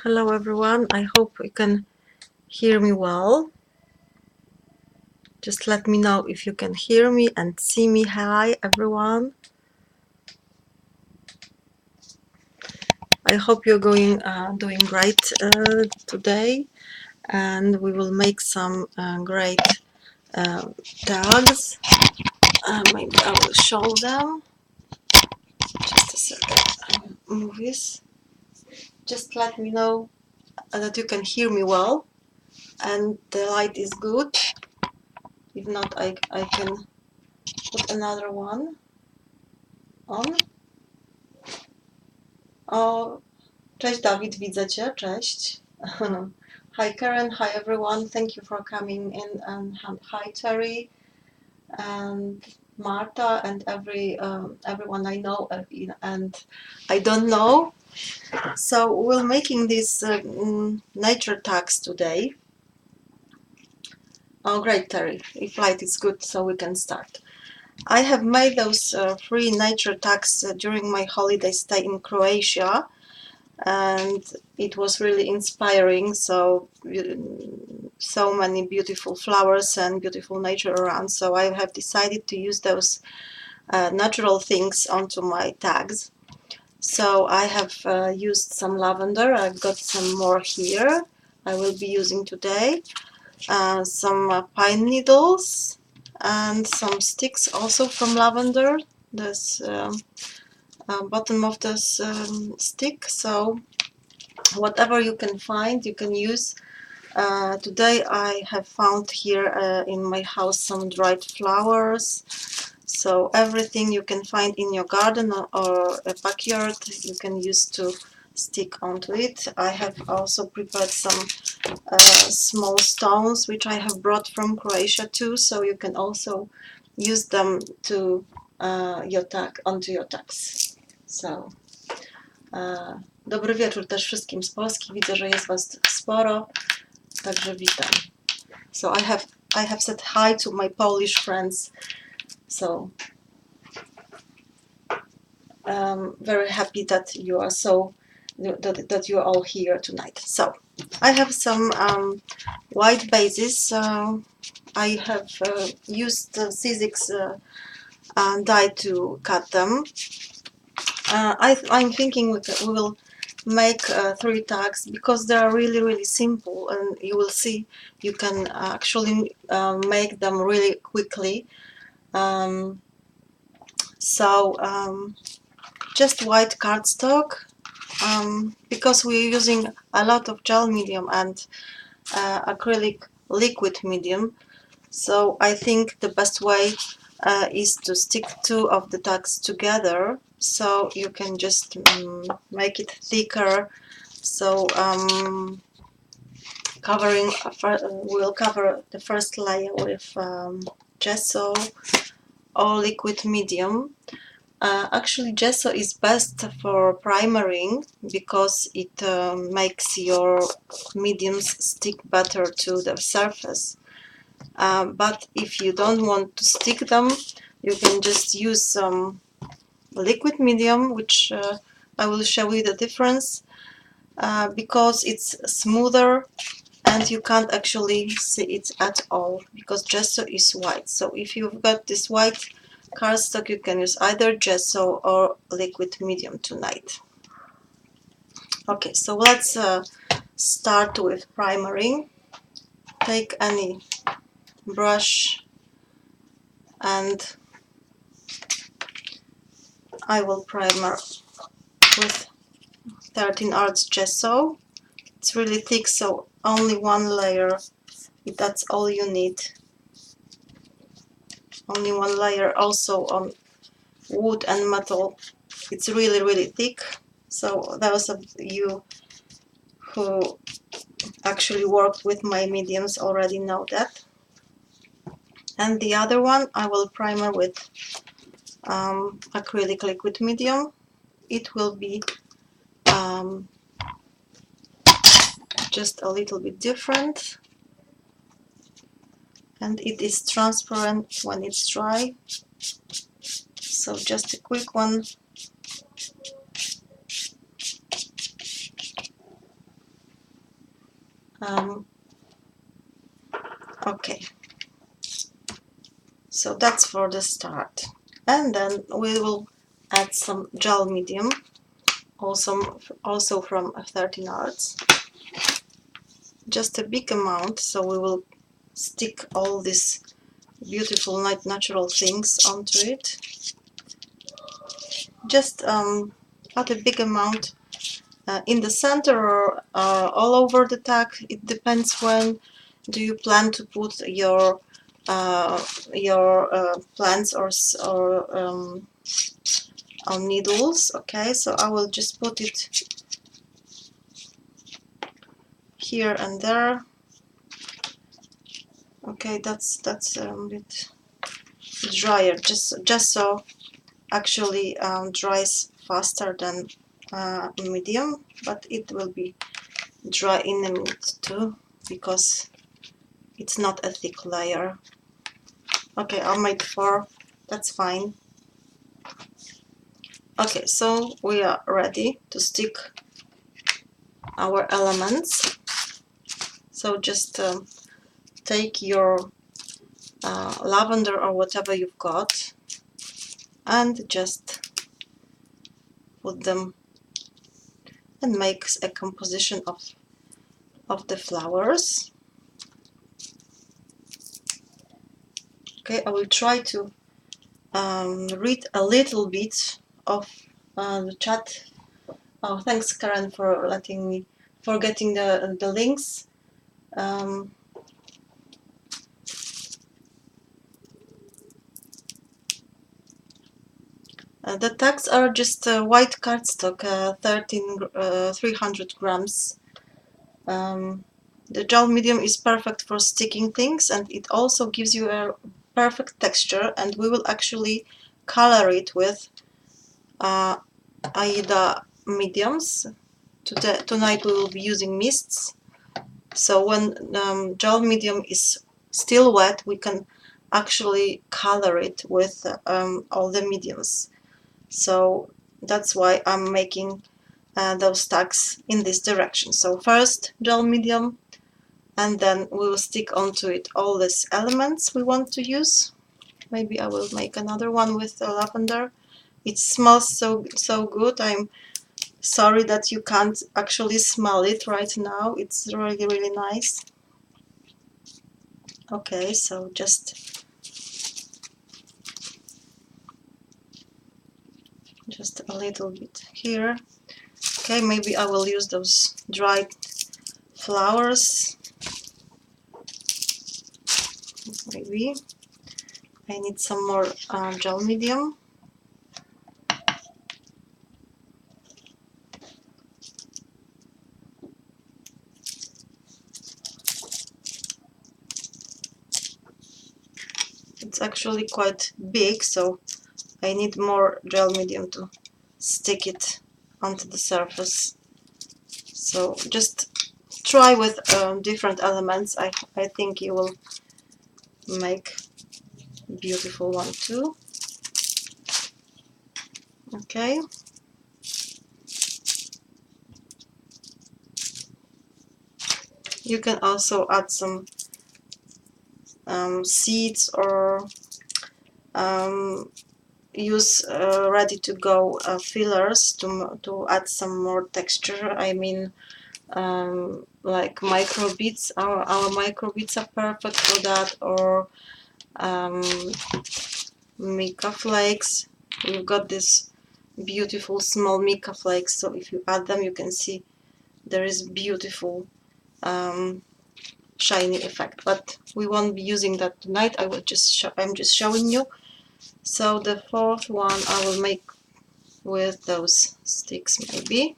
Hello everyone, I hope you can hear me well. Just let me know if you can hear me and see me. Hi everyone. I hope you're doing great today, and we will make some great tags. Maybe I will show them. Just a second. I will move this. Just let me know that you can hear me well and the light is good. If not, I can put another one on. O, cześć Dawid, widzę Cię, cześć. Hi Karen, hi everyone, thank you for coming in, and hi Terry and Marta and everyone I know and I don't know. So we're making these nature tags today. Oh great Terry, if light is good so we can start. I have made those 3 nature tags during my holiday stay in Croatia, and it was really inspiring. So many beautiful flowers and beautiful nature around, so I have decided to use those natural things onto my tags. So I have used some lavender. I've got some more here I will be using today, some pine needles and some sticks also from lavender. This bottom of this stick, so whatever you can find you can use. Today I have found here in my house some dried flowers, so everything you can find in your garden or a backyard you can use to stick onto it. I have also prepared some small stones which I have brought from Croatia too, so you can also use them to onto your tags. So dobry wieczór też wszystkim z Polski. Widzę, że jest Was sporo, także witam. So I have said hi to my Polish friends. So very happy that you are that you are all here tonight. So I have some white bases. I have used Sizzix dye to cut them. I'm thinking we will make 3 tags because they are really simple, and you will see you can actually make them really quickly. Just white cardstock, because we're using a lot of gel medium and acrylic liquid medium, so I think the best way is to stick 2 of the tags together, so you can just make it thicker. So we'll cover the first layer with gesso or liquid medium. Actually, gesso is best for primering because it makes your mediums stick better to the surface. But if you don't want to stick them, you can just use some liquid medium, which I will show you the difference, because it's smoother and you can't actually see it at all because gesso is white. So if you've got this white cardstock, you can use either gesso or liquid medium tonight. Okay, so let's start with primering. Take any brush and I will primer with 13 Arts gesso. It's really thick, so only 1 layer, that's all you need. Only 1 layer. Also on wood and metal, it's really thick, so those of you who actually worked with my mediums already know that. And the other one I will primer with acrylic liquid medium. It will be just a little bit different, and it is transparent when it's dry, so just a quick one. Okay, so that's for the start. And then we will add some gel medium, also from 13 Arts. Just a big amount, so we will stick all these beautiful natural things onto it. Just add a big amount in the center or all over the tag. It depends when do you plan to put your plants or needles. Okay, so I will just put it here and there. Okay, that's a bit drier, just so actually dries faster than medium, but it will be dry in a minute too, because it's not a thick layer. Okay, I'll make 4, that's fine. Okay, so we are ready to stick our elements. So just take your lavender or whatever you've got and just put them and make a composition of the flowers. Okay, I will try to read a little bit of the chat. Oh, thanks, Karen, for getting the links. The tags are just white cardstock, 300 grams. The gel medium is perfect for sticking things, and it also gives you a perfect texture, and we will actually color it with Ayeeda mediums. Tonight we will be using mists, so when gel medium is still wet, we can actually color it with all the mediums. So that's why I'm making those tags in this direction. So first gel medium, and then we will stick onto it all these elements we want to use. Maybe I will make another one with the lavender. It smells so good. I'm sorry that you can't actually smell it right now. It's really nice. Okay, so just a little bit here. Okay, maybe I will use those dried flowers. Maybe I need some more gel medium. It's actually quite big, so I need more gel medium to stick it onto the surface. So just try with different elements. I think you will make a beautiful one too. Okay. You can also add some seeds or use ready-to-go fillers to add some more texture. I mean, like micro beads. Our micro beads are perfect for that, or mica flakes. We've got this beautiful small mica flakes, so if you add them, you can see there is beautiful shiny effect. But we won't be using that tonight. I'm just showing you. So the 4th one I will make with those sticks, maybe.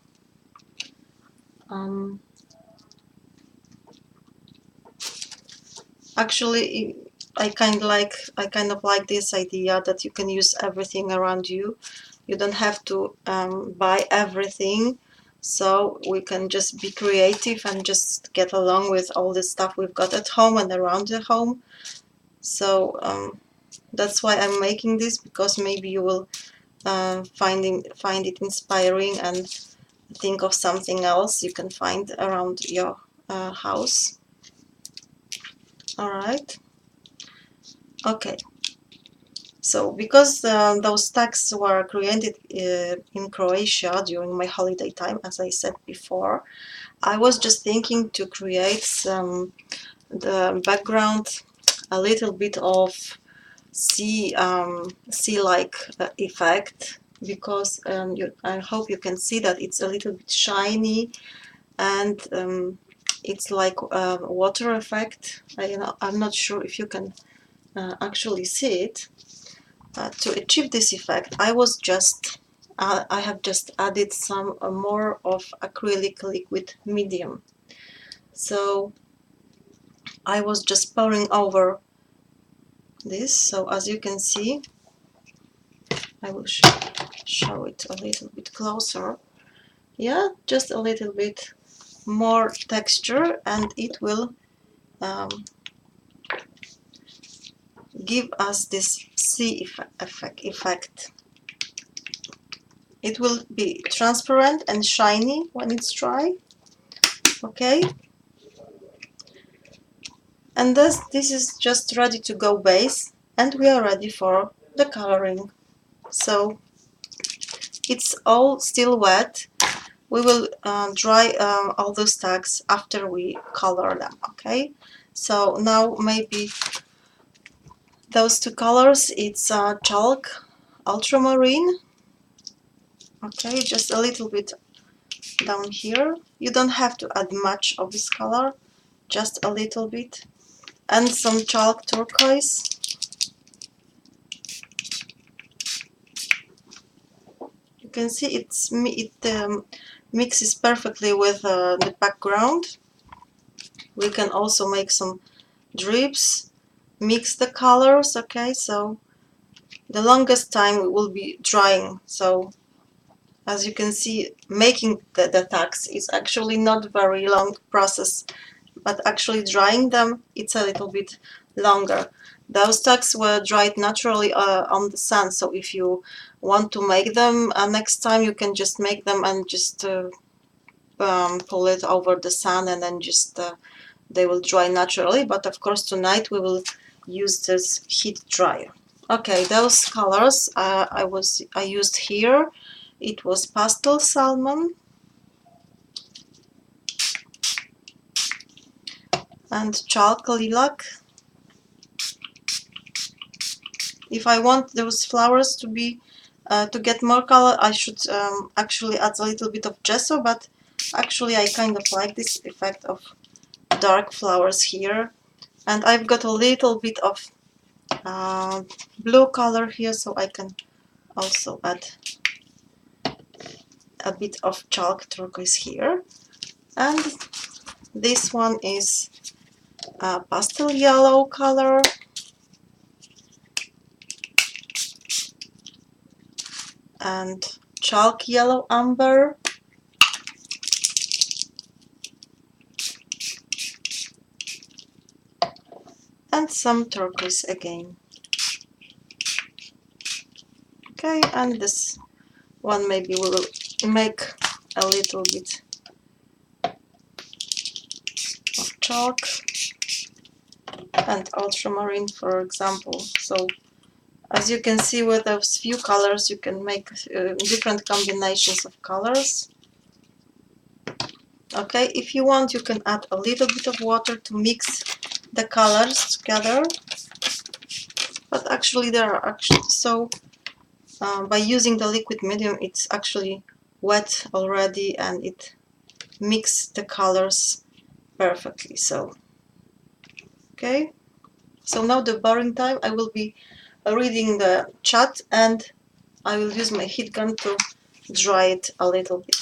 Actually, I kind of like this idea that you can use everything around you. You don't have to buy everything, so we can just be creative and just get along with all the stuff we've got at home and around the home. So that's why I'm making this, because maybe you will find it inspiring and think of something else you can find around house. Alright, okay. So because those tags were created in Croatia during my holiday time, as I said before, I was just thinking to create the background, a little bit of sea-like effect, because I hope you can see that it's a little bit shiny, and it's like a water effect. I'm not sure if you can actually see it. To achieve this effect, I have just added some more of acrylic liquid medium. So I was just pouring over this. So as you can see, I will show it a little bit closer. Yeah, just a little bit more texture, and it will give us this sea effect. It will be transparent and shiny when it's dry. Okay, and this is just ready to go base, and we are ready for the coloring. So it's all still wet. We will dry all those tags after we color them. Okay, so now maybe those two colors, it's chalk, ultramarine. Okay, just a little bit down here. You don't have to add much of this color, just a little bit. And some chalk turquoise. You can see it mixes perfectly with the background. We can also make some drips, mix the colors. Okay, so the longest time we will be drying. So as you can see, making the tags is actually not very long process, but actually drying them, it's a little bit longer. Those tags were dried naturally on the sun, so if you want to make them next time, you can just make them and just pull it over the sun, and then just they will dry naturally. But of course tonight we will use this heat dryer. Okay, those colors I used here, it was pastel salmon and chalk lilac. If I want those flowers to be to get more color, I should actually add a little bit of gesso, but actually I kind of like this effect of dark flowers here. And I've got a little bit of blue color here, so I can also add a bit of chalk turquoise here. And this one is pastel yellow color, and chalk yellow umber, and some turquoise again. Okay, and this one maybe we will make a little bit of chalk and ultramarine, for example. So as you can see, with those few colors you can make different combinations of colors. Okay, if you want, you can add a little bit of water to mix the colors together, but actually they are actually so by using the liquid medium, it's actually wet already, and it mixes the colors perfectly. So okay, so now the boring time, I will be reading the chat, and I will use my heat gun to dry it a little bit.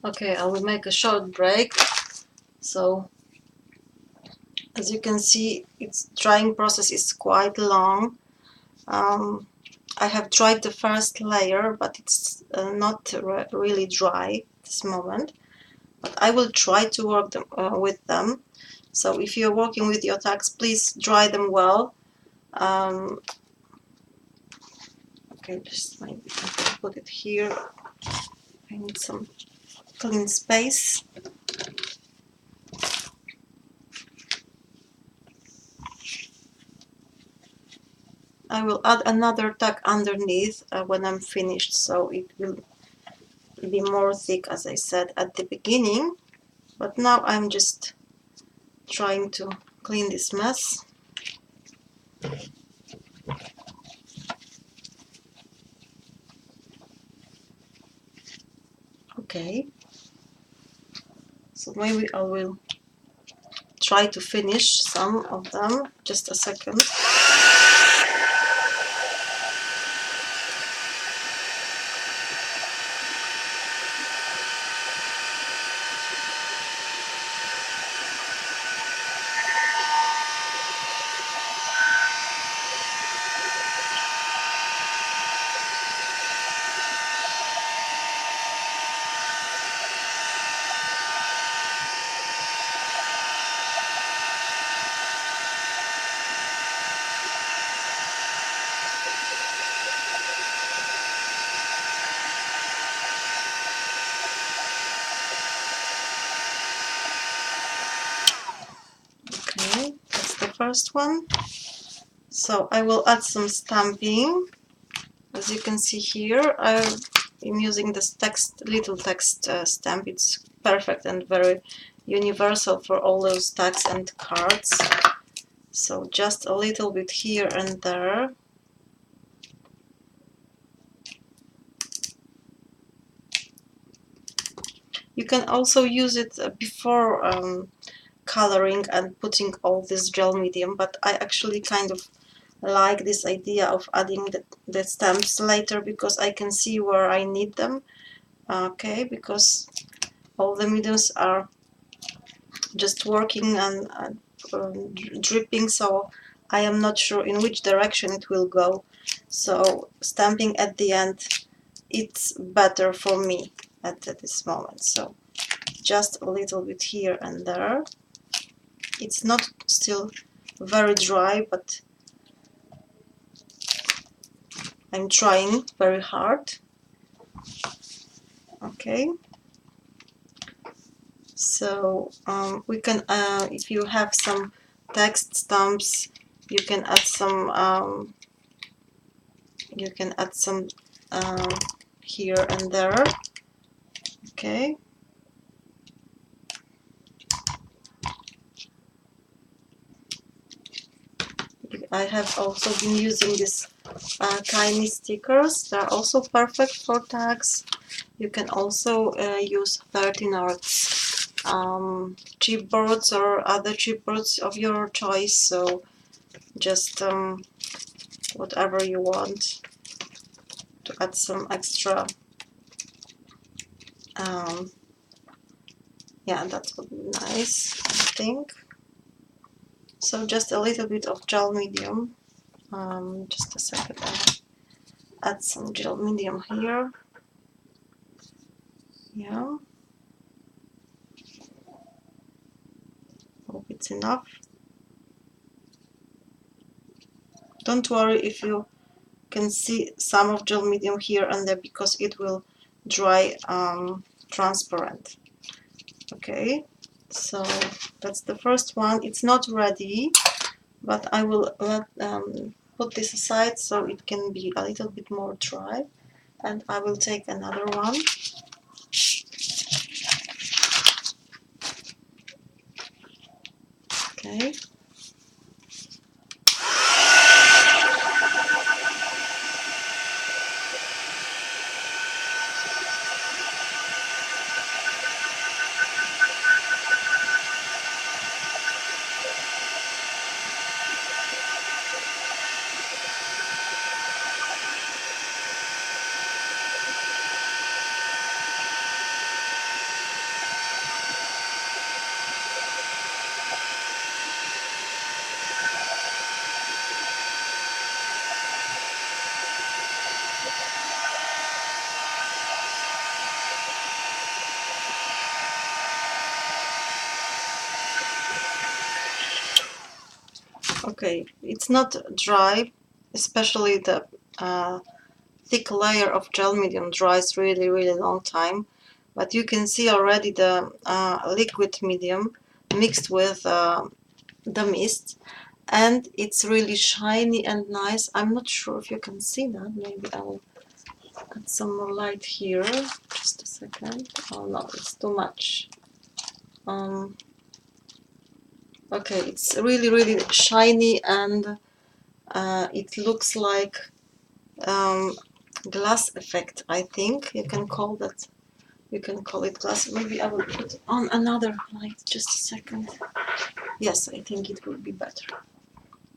Okay, I will make a short break. So as you can see, its drying process is quite long. I have dried the first layer, but it's not really dry at this moment. But I will try to work with them. So if you're working with your tags, please dry them well. Okay, just maybe I can put it here. I need some clean space. I will add another tag underneath when I'm finished, so it will be more thick, as I said at the beginning. But now I'm just trying to clean this mess. Okay, so maybe I will try to finish some of them. Just a second. Okay, that's the first one. So I will add some stamping. As you can see here, I'm using this little text stamp. It's perfect and very universal for all those tags and cards. So just a little bit here and there. You can also use it before coloring and putting all this gel medium, but I actually kind of like this idea of adding the stamps later because I can see where I need them. Okay, because all the mediums are just working and dripping, so I am not sure in which direction it will go. So stamping at the end, it's better for me at this moment. So just a little bit here and there. It's not still very dry, but I'm trying very hard. Okay, so we can, if you have some text stamps, you can add some here and there. Okay, I have also been using these tiny stickers. They're also perfect for tags. You can also use 13 arts chipboards or other chipboards of your choice. So just whatever you want to add some extra. Yeah, that would be nice, I think. So just a little bit of gel medium. Just a second. I'll add some gel medium here. Yeah. Hope it's enough. Don't worry if you can see some of gel medium here and there because it will dry transparent. Okay, so that's the first one. It's not ready, but I will put this aside so it can be a little bit more dry, and I will take another one. Okay. Okay, it's not dry, especially the thick layer of gel medium dries really long time, but you can see already the liquid medium mixed with the mist, and it's really shiny and nice. I'm not sure if you can see that. Maybe I will add some more light here. Just a second. Oh no, it's too much. Okay, it's really shiny, and it looks like glass effect. I think you can call that. You can call it glass. Maybe I will put on another light. Just a second. Yes, I think it will be better.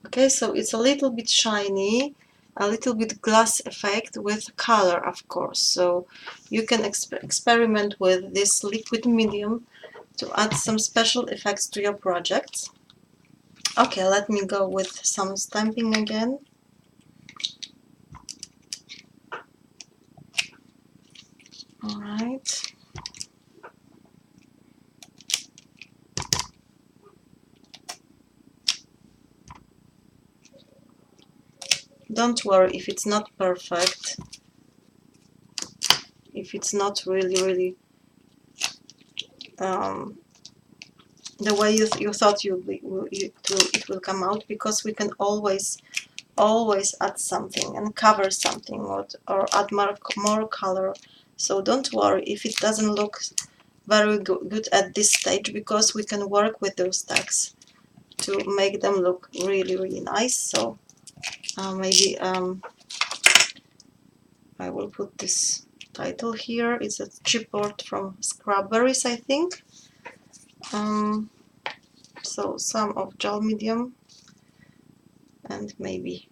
Okay, so it's a little bit shiny, a little bit glass effect with color, of course. So you can experiment with this liquid medium to add some special effects to your project. Okay, let me go with some stamping again. All right. Don't worry if it's not perfect, if it's not really the way you thought it will come out, because we can always add something and cover something, or add more color. So don't worry if it doesn't look very good at this stage, because we can work with those tags to make them look really nice. So maybe I will put this title here. It's a chipboard from Scrubberries, I think. So some of gel medium, and maybe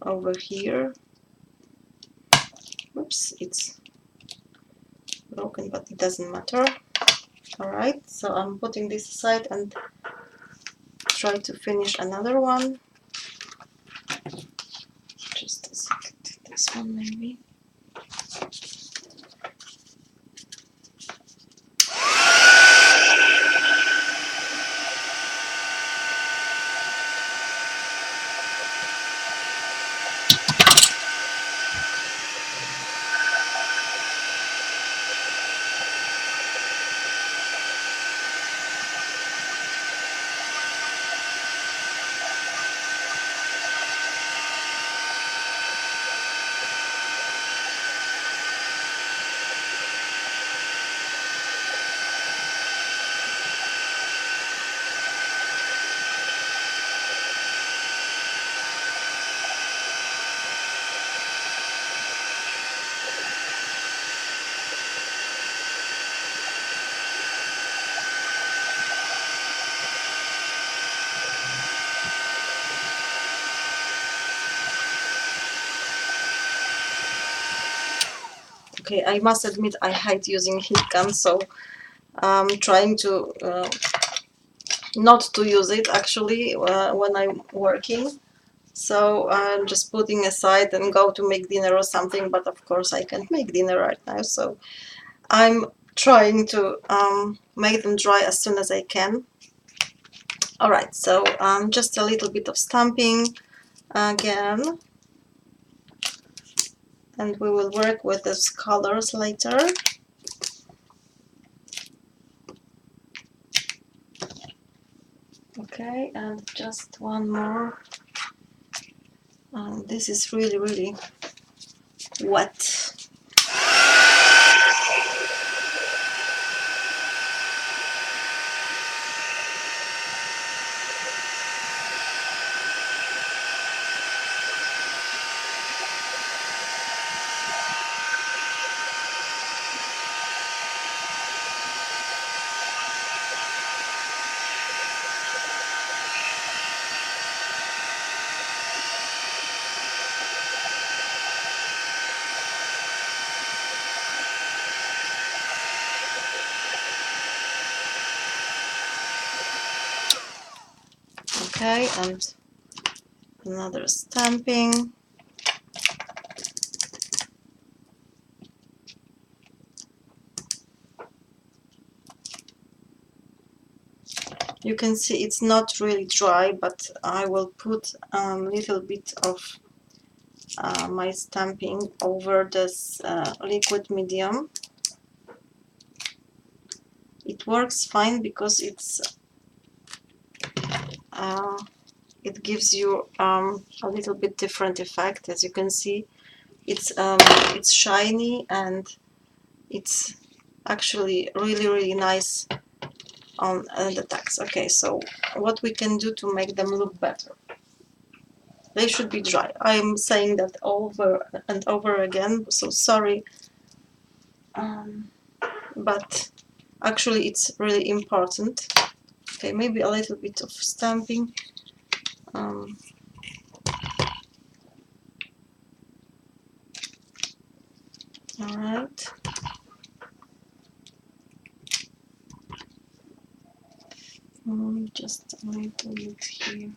over here. Oops, it's broken, but it doesn't matter. Alright, so I'm putting this aside and try to finish another one. Just a second, this one maybe. Okay, I must admit I hate using heat gun, so I'm trying to not to use it actually when I'm working. So I'm just putting aside and go to make dinner or something, but of course I can't make dinner right now, so I'm trying to make them dry as soon as I can. Alright, so just a little bit of stamping again, and we will work with these colors later. Okay, and just one more. This is really wet. Okay, and another stamping. You can see it's not really dry, but I will put a little bit of my stamping over this liquid medium. It works fine because it gives you a little bit different effect. As you can see, it's shiny and it's actually really nice on the tags. Okay, so what we can do to make them look better? They should be dry. I'm saying that over and over again, so sorry, but actually it's really important. Okay, maybe a little bit of stamping. All right. Just a little bit here.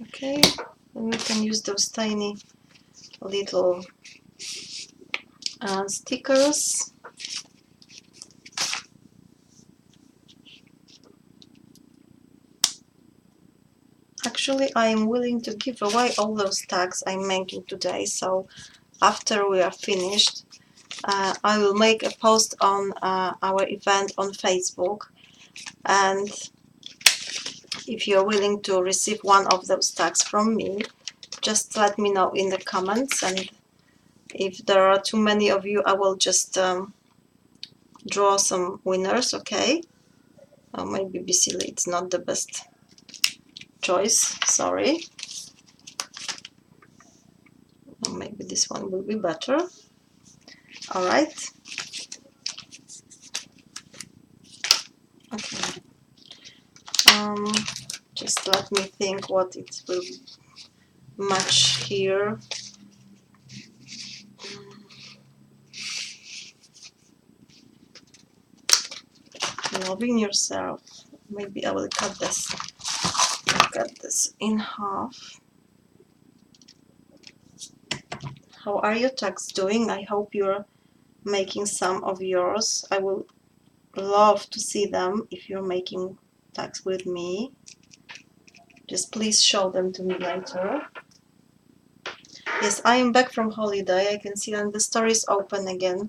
Okay, and we can use those tiny little stickers. Actually, I am willing to give away all those tags I'm making today, so after we are finished, I will make a post on our event on Facebook, and if you're willing to receive one of those tags from me, just let me know in the comments, and if there are too many of you, I will just draw some winners, okay? Maybe BCL, it's not the best choice, sorry. Maybe this one will be better. All right. Okay. Just let me think what it will match here. Loving yourself. Maybe I will cut this in half. How are your tags doing? I hope you're making some of yours. I will love to see them if you're making tags with me. Just please show them to me later. Yes, I am back from holiday. I can see that the store is open again.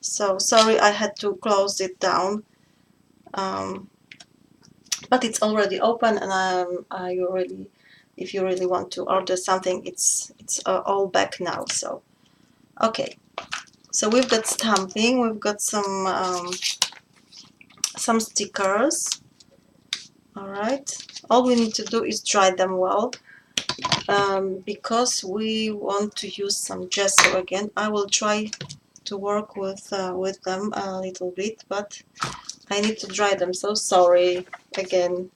So sorry I had to close it down. But it's already open, and if you really want to order something, it's all back now. So okay, so we've got stamping, we've got some stickers. All right, all we need to do is dry them well, because we want to use some gesso again. I will try to work with them a little bit, but I need to dry them, so sorry again.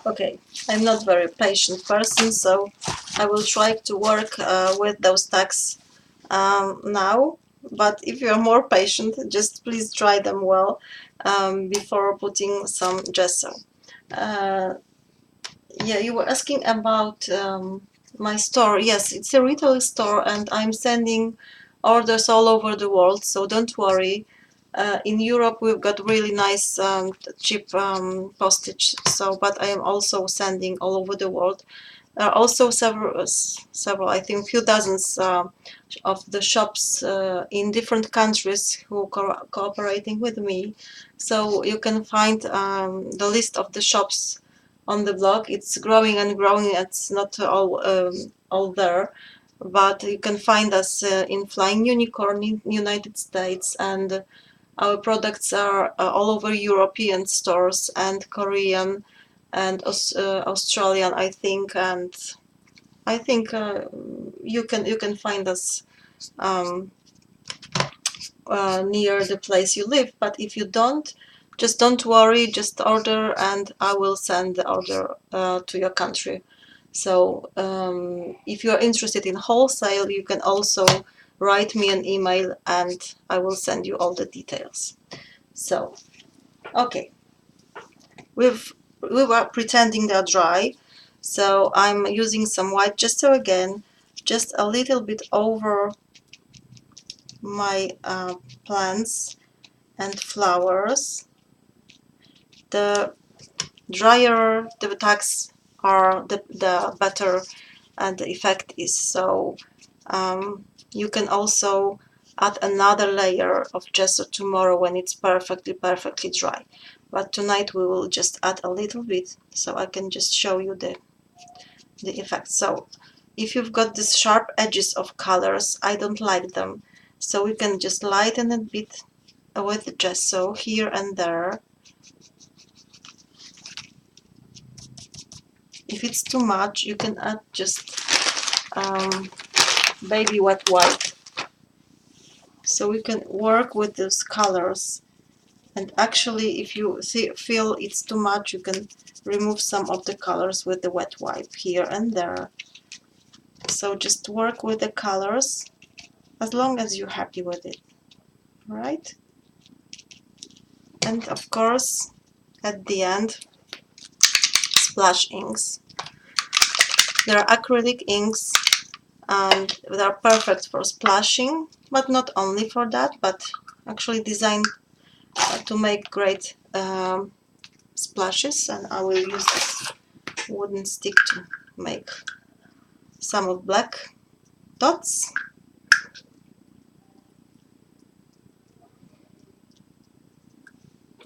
Okay, I'm not very patient person, so I will try to work with those tags now. But if you're more patient, just please dry them well before putting some gesso. Yeah, you were asking about my store. Yes, it's a retail store, and I'm sending orders all over the world, so don't worry. In Europe, we've got really nice, cheap postage. So, but I am also sending all over the world. There are also several, I think, few dozens of the shops in different countries who cooperating with me. So you can find the list of the shops on the blog. It's growing and growing. It's not all there. but you can find us in Flying Unicorn in United States, and our products are all over European stores and Korean and Australian, I think, and I think you can find us um, near the place you live. But if you don't, just don't worry. Just order, and I will send the order to your country. So if you are interested in wholesale, you can also write me an email, and I will send you all the details. So okay, we were pretending they're dry. So I'm using some white gesso again, just a little bit over my plants and flowers. The drier the tags are, the better the effect is. So you can also add another layer of gesso tomorrow when it's perfectly dry. But tonight we will just add a little bit, so I can just show you the effect. So if you've got these sharp edges of colors, I don't like them. So we can just lighten a bit with the gesso here and there. If it's too much, you can add just baby wet white. So we can work with those colors. And actually, if you feel it's too much, you can remove some of the colors with the wet wipe here and there. So just work with the colors as long as you're happy with it, right? And of course, at the end, splash inks. There are acrylic inks, and they are perfect for splashing, but not only for that, but actually designed to make great splashes. And I will use this wooden stick to make some of black dots.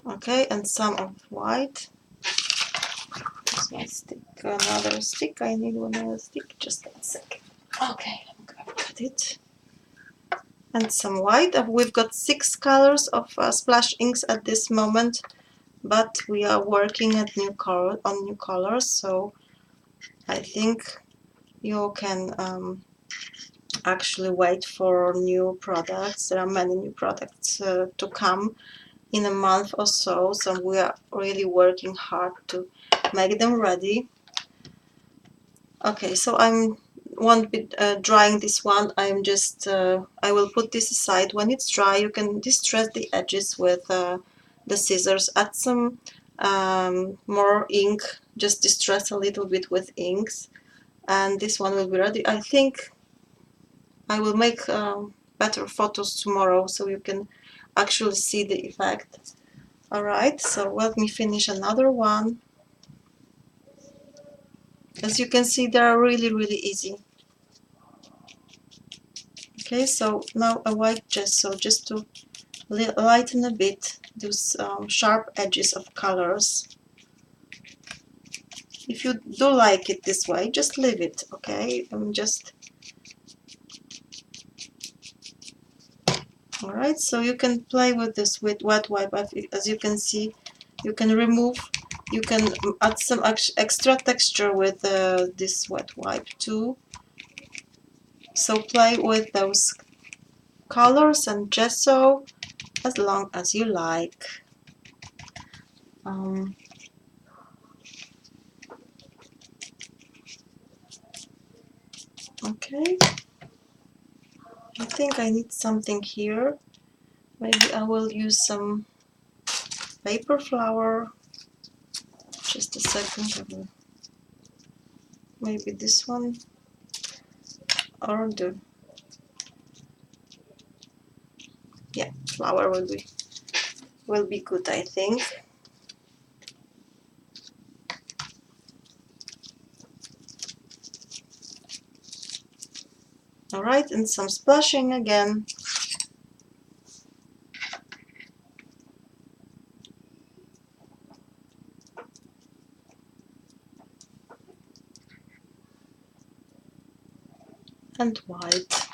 Okay, and some of white. This one stick, another stick. I need another stick. Just a second. Okay, I've got it. And some white. We've got 6 colors of splash inks at this moment, but we are working at new colors. So I think you can actually wait for new products. There are many new products to come in a month or so, so we are really working hard to make them ready. Okay, so I'm won't be drying this one. I'm just I will put this aside. When it's dry, you can distress the edges with the scissors. Add some more ink, just distress a little bit with inks, and this one will be ready. I think I will make better photos tomorrow so you can actually see the effect. Alright, so let me finish another one. As you can see, they are really easy. Okay, so now a white gesso just to lighten a bit those sharp edges of colors. If you do like it this way, just leave it, okay? Alright, so you can play with this with wet wipe. As you can see, you can add some extra texture with this wet wipe too. So play with those colors and gesso as long as you like. Okay, I think I need something here. Maybe I will use some paper flower. Just a second. Maybe this one or the flower will be good, I think. Alright, and some splashing again. and white.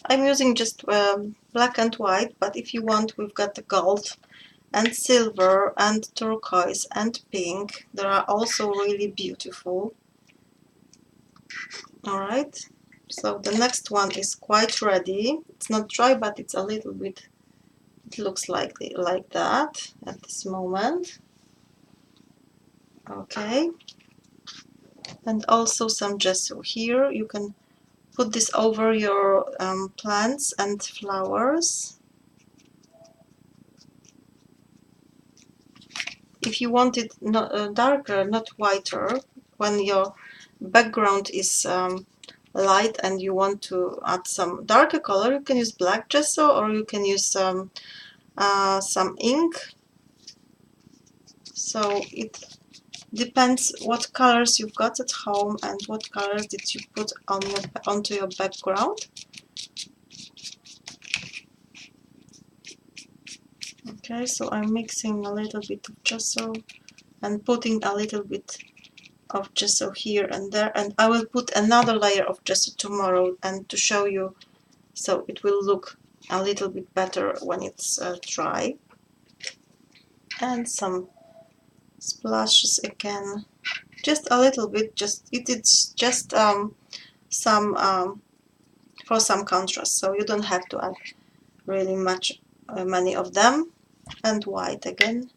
I'm using just black and white, but if you want, we've got the gold and silver and turquoise and pink. They are also really beautiful. Alright, so the next one is quite ready. It's not dry, but it's a little bit, it looks like that at this moment. Okay, and also some gesso here. You can put this over your plants and flowers. If you want it not, darker, not whiter, when your background is light and you want to add some darker color, you can use black gesso or you can use some ink. So it depends what colors you've got at home and what colors did you put on onto your background. Okay, so I'm mixing a little bit of gesso and putting a little bit of gesso here and there, and I will put another layer of gesso tomorrow and to show you, so it will look a little bit better when it's dry. And some splashes again, just a little bit, it's just some for some contrast, so you don't have to add really much, many of them. And white again.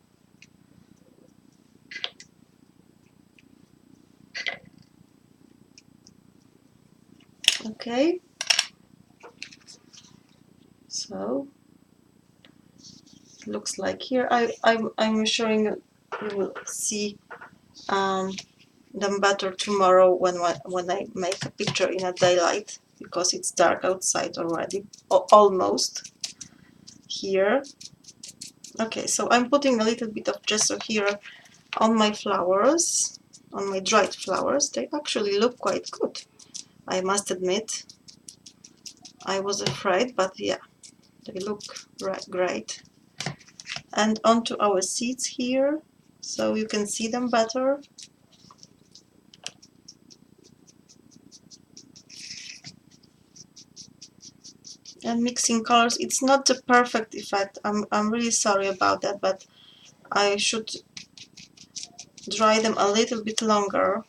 Okay, so it looks like here I'm showing you will see them better tomorrow when I make a picture in a daylight, because it's dark outside already, almost here. Okay, so I'm putting a little bit of gesso here on my flowers, on my dried flowers. They actually look quite good, I must admit. I was afraid, but yeah, they look great. And onto our seeds here, so you can see them better. And mixing colors, it's not the perfect effect. I'm really sorry about that, but I should dry them a little bit longer.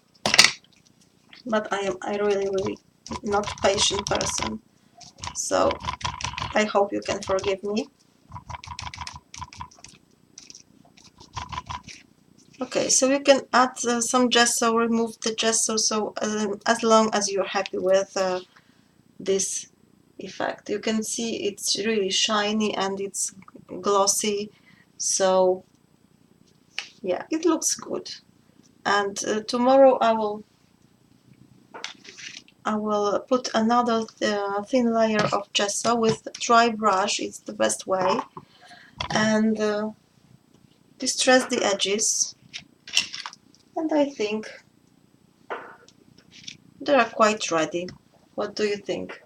But I really not patient person, so I hope you can forgive me. Okay, so you can add some gesso, remove the gesso, so as long as you're happy with this effect. You can see it's really shiny and it's glossy, so yeah, it looks good. And tomorrow I will put another thin layer of gesso with dry brush. It's the best way, and distress the edges, and I think they are quite ready. What do you think?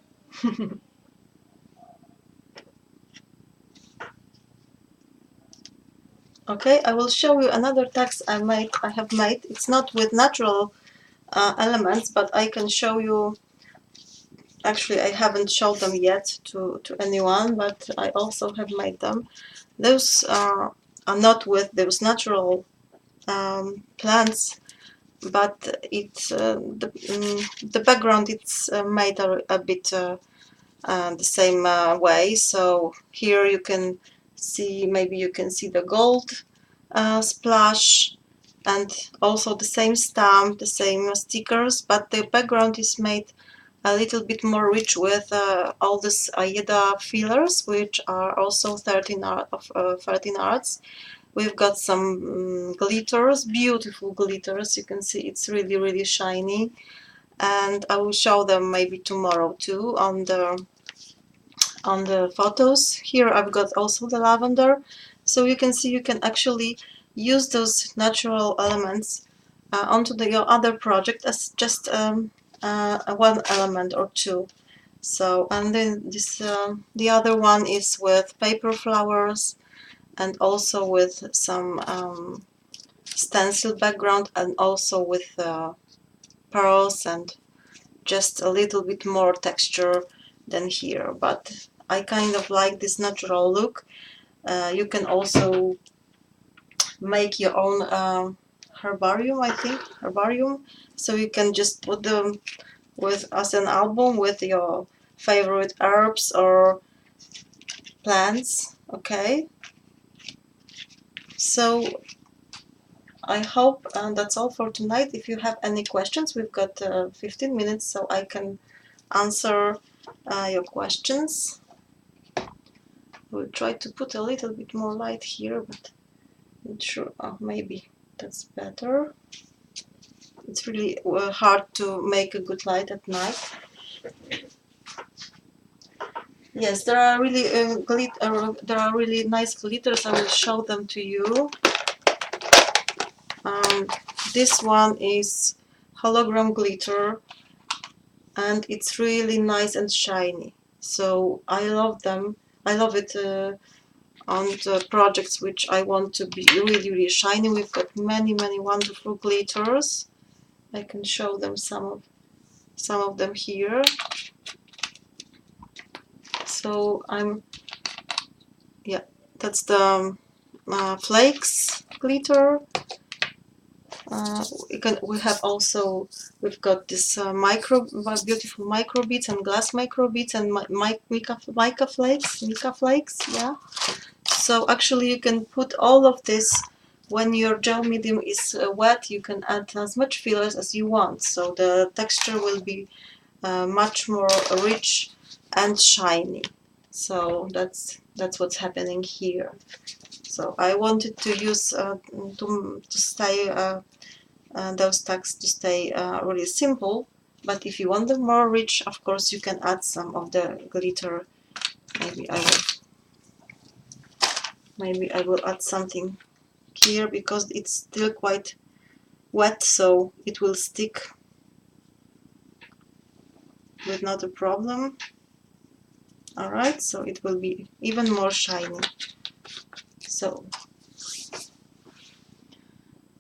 Okay, I will show you another text I have made. It's not with natural elements, but I can show you. Actually, I haven't showed them yet to anyone, but I also have made them. Those are not with those natural plants, but it's the background, it's made a bit the same way. So here you can see, maybe you can see the gold splash, and also the same stamp, the same stickers, but the background is made a little bit more rich with all these Ayeeda fillers, which are also 13 arts. We've got some glitters, beautiful glitters. You can see it's really shiny, and I will show them maybe tomorrow too on the photos. Here I've got also the lavender, so you can see you can actually use those natural elements onto your other project as just one element or two. So, and then this the other one is with paper flowers and also with some stencil background, and also with pearls and just a little bit more texture than here, but I kind of like this natural look. You can also make your own herbarium, I think, herbarium, so you can just put them with as an album with your favorite herbs or plants. Okay, so I hope that's all for tonight. If you have any questions, we've got 15 minutes, so I can answer your questions. We'll try to put a little bit more light here, but not sure. Maybe that's better. It's really hard to make a good light at night. Yes, there are really there are really nice glitters. I will show them to you. This one is hologram glitter, and it's really nice and shiny. So I love them. I love it on the projects which I want to be really, really shiny. We've got many, many wonderful glitters. I can show them some of them here. So that's the flakes glitter. We've got this beautiful micro beads and glass micro beads and mica flakes, yeah. So actually you can put all of this when your gel medium is wet. You can add as much fillers as you want, so the texture will be much more rich and shiny. So that's what's happening here. So I wanted to use to stay those tags to stay really simple, but if you want them more rich, of course you can add some of the glitter. Maybe I will add something here because it's still quite wet, so it will stick with not a problem. Alright, so it will be even more shiny. So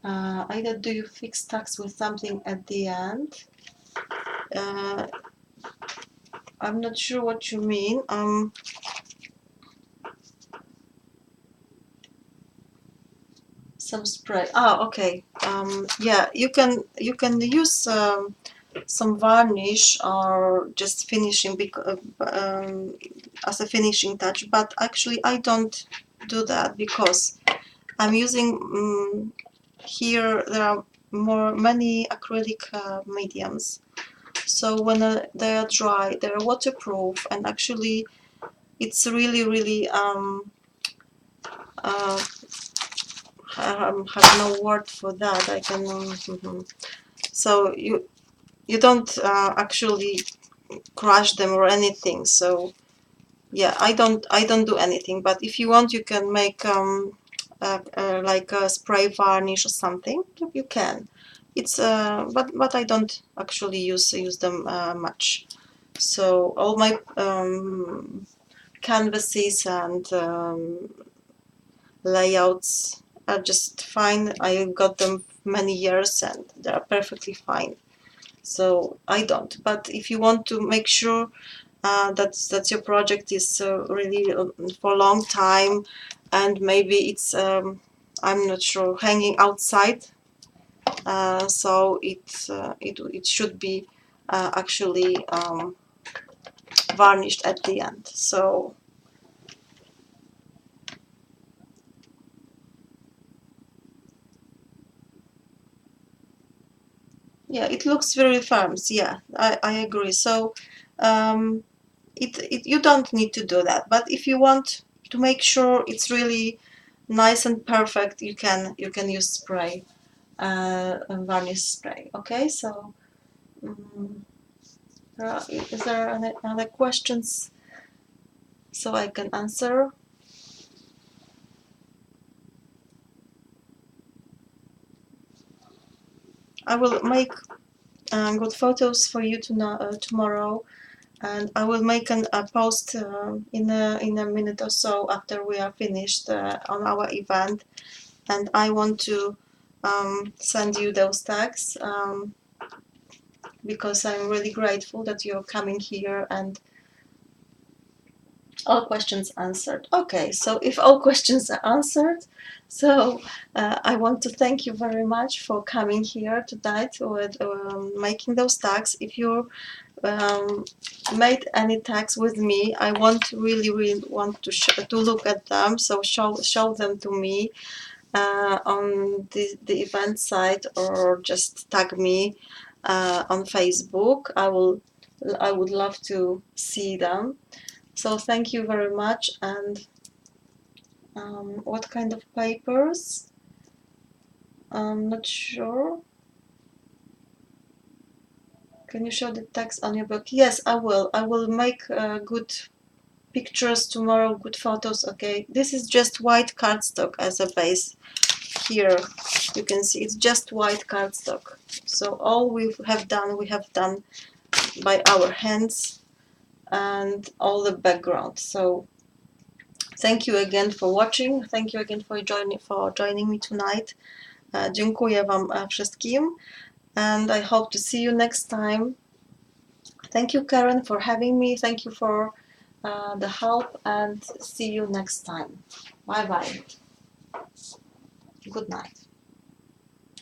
Ayeeda, do you fix tags with something at the end? I'm not sure what you mean. Some spray. Okay. Yeah, you can use some varnish or just finishing as a finishing touch. But actually, I don't do that because I'm using here. There are many acrylic mediums. So when they are dry, they are waterproof, and actually, it's really, really I have no word for that. I can. So you don't actually crush them or anything. So yeah, I don't do anything. But if you want, you can make like a spray varnish or something. You can. It's but I don't actually use them much. So all my canvases and layouts are just fine. I got them many years and they are perfectly fine. So I don't. But if you want to make sure that your project is really for a long time, and maybe it's I'm not sure, hanging outside, so it should be actually varnished at the end. So yeah, it looks very firm. Yeah, I agree. So you don't need to do that, but if you want to make sure it's really nice and perfect, you can use spray, varnish spray. Okay, so is there any other questions so I can answer? I will make good photos for you tomorrow, and I will make a post in a minute or so after we are finished on our event, and I want to send you those tags because I'm really grateful that you're coming here and all questions answered. Okay, so if all questions are answered, so I want to thank you very much for coming here tonight with making those tags. If you made any tags with me, I want really want to look at them. So show them to me on the event site, or just tag me on Facebook. I would love to see them. So thank you very much. And what kind of papers? I'm not sure. Can you show the text on your book? Yes, I will. I will make good pictures tomorrow, good photos. Okay, this is just white cardstock as a base. Here you can see it's just white cardstock. So all we have done by our hands, and all the background. So thank you again for watching. Thank you again for joining me tonight. Dziękuję Wam wszystkim, and I hope to see you next time. Thank you, Karen, for having me. Thank you for the help, and see you next time. Bye bye. Good night.